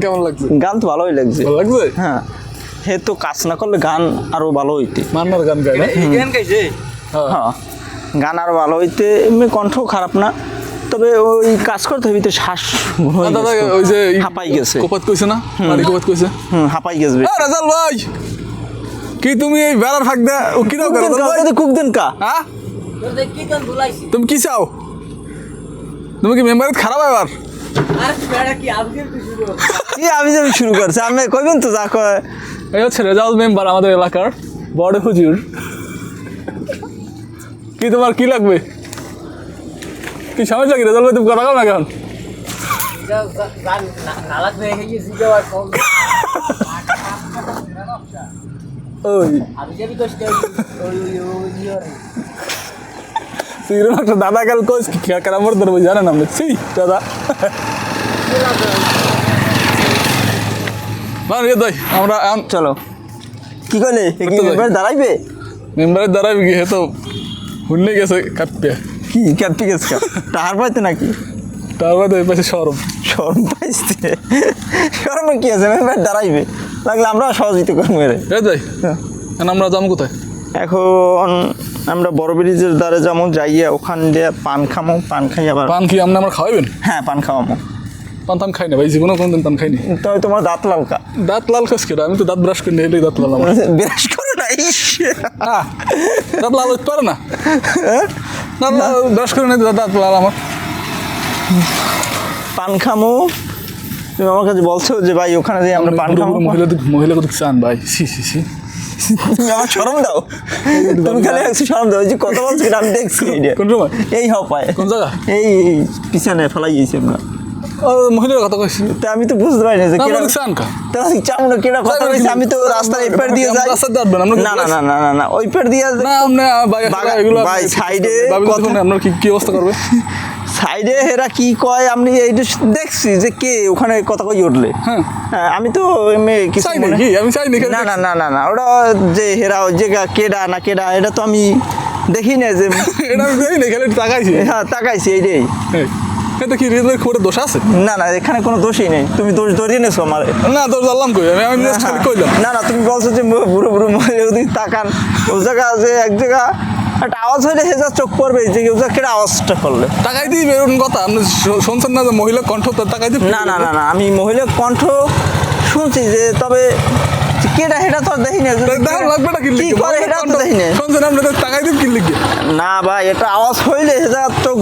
কেমন লাগছে? গান তো ভালোই লাগছে। ভালো লাগছে? হ্যাঁ, হে তো কাজ না করলে গান আরো ভালো হইতে। মান্নার গান গায় না? গান গাইছে। হ্যাঁ, গান আরো ভালো হইতে। এমনি কণ্ঠ খারাপ না, তবে ওই কাজ করতে হবে তো শ্বাস দাদা ওই যে হাঁপাই গেছে। কোপাত কইছে না? মারি কোপাত কইছে। হাঁপাই গেছে। রাজাল ভাই, কি তুমি এই বেড়ার ফাঁক দা ও কি দাও রাজাল ভাই? কুক দেন কা? হ্যাঁ, তোর দেখ কি গান ভুলাইছি। তুমি কি চাও? তুমি কি মেম্বারের খারাপ এবার? আর বেড়া কি আজকে শুরু হবে? কি আমি যে শুরু করছি, আমি কইবেন তো যা কয়। এই হচ্ছে রেজাল্ট মেম্বার আমাদের এলাকার বড় হুজুর। কি তোমার কি লাগবে? কি সমস্যা কি রেজাল্ট ভাই? তুমি কথা কও না কেন? গান না লাগবে গেছি যাওয়ার কম। ওই আমি যাবি কষ্ট ওই সিরো একটা দাদা কাল কইস কি কেরা মর ধরবো জানেন আপনি? ছি দাদা না রে দাই আমরা চলো, কি কইলে এবার দাঁড়াইবে? মেম্বারের দ্বারা গিয়ে তো হুন্নে গেছে কাঁপতে। কি কাঁপতে গেছে? টাহার পাইতে নাকি? তারপরে তো এই পাশে সরম শরম পাইছে। শরমে কি আছে? মেম্বার দাঁড়াইবে, লাগলে আমরা সহযোগিতা করবো। এ যাই আমরা যাবো কোথায়? এখন আমরা বড় ব্রিজের দ্বারে যাবো, যাইয়া ওখান দিয়ে পান খামো, পান খাই আবার। পান কি আপনি আমরা খাওয়াবেন? হ্যাঁ, পান খাওয়ামো। পান টান খাই না ভাই, জীবনে কোনদিন পান খাইনি। তবে তোমার দাঁত লালকা। দাঁত লাল খাস কেন? আমি তো দাঁত ব্রাশ করি না, এটাই দাঁত লাল আমার। বিরাজ করো না। হ্যাঁ, দাঁত লাল হতে পারে না? দাঁত ব্রাশ করে না, দাঁত লাল আমার। পান খামো, তুমি আমার কাছে বলছো যে ভাই ওখানে যে আমরা পান খামো। মহিলা কত চান ভাই? সি সি সি, তুমি আমার শরম দাও। তুমি খালি একটু শরম দাও। ওই যে কথা বলছি আমি দেখছি। কোন সময়? এই হও পায় কোন জায়গা? এই পিছনে ফেলাই গেছি আমরা। ও মহিলার কথা কইছি। তা আমি তো বুঝতে পারি না যে কেরা চান কা চাও না, কেরা কথা কইছে। আমি তো রাস্তার এই পার দিয়ে যাই। না না না না না না, ওই পার দিয়ে না আপনি এগুলো ভাই সাইডে আপনার কি অবস্থা করবে? সাইডে হেরা কি কয় আমি এইটা দেখছি যে কে ওখানে কথা কই উঠলে। হ্যাঁ, আমি তো কিছু চাই নাকি? আমি চাই নাকি? না না না না না, ওটা যে হেরা ওই যে কেডা না কেডা এটা তো আমি দেখি না যে। এটা আমি দেখি না, খালি তাকাইছি। হ্যাঁ, তাকাইছি এইটাই। এটা কি রেজাল্ট করে দোষ আছে? না না, এখানে কোনো দোষই নেই। তুমি দোষ ধরিয়ে নেছো আমার। না দোষ ধরলাম কই? আমি জাস্ট খালি কইলাম। না না, তুমি বলছো যে বুড়ো বুড়ো মহিলা যদি তাকান ও জায়গা যে এক জায়গা একটা আওয়াজ হইলে হেজা চোখ পড়বে যে কেউ কেডা আওয়াজটা করলে। তাকাই দিই বেরোন কথা আপনি শুনছেন না যে মহিলা কণ্ঠ? তাকাই দিই। না না না না, আমি মহিলা কণ্ঠ শুনছি যে, তবে কেডা হেটা তো দেখি না। লাগবেটা কি লিখে? শুনছেন শুনছেন আপনি তাকাই দিন কি লিখে? না ভাই, এটা আওয়াজ হইলে হেজা চোখ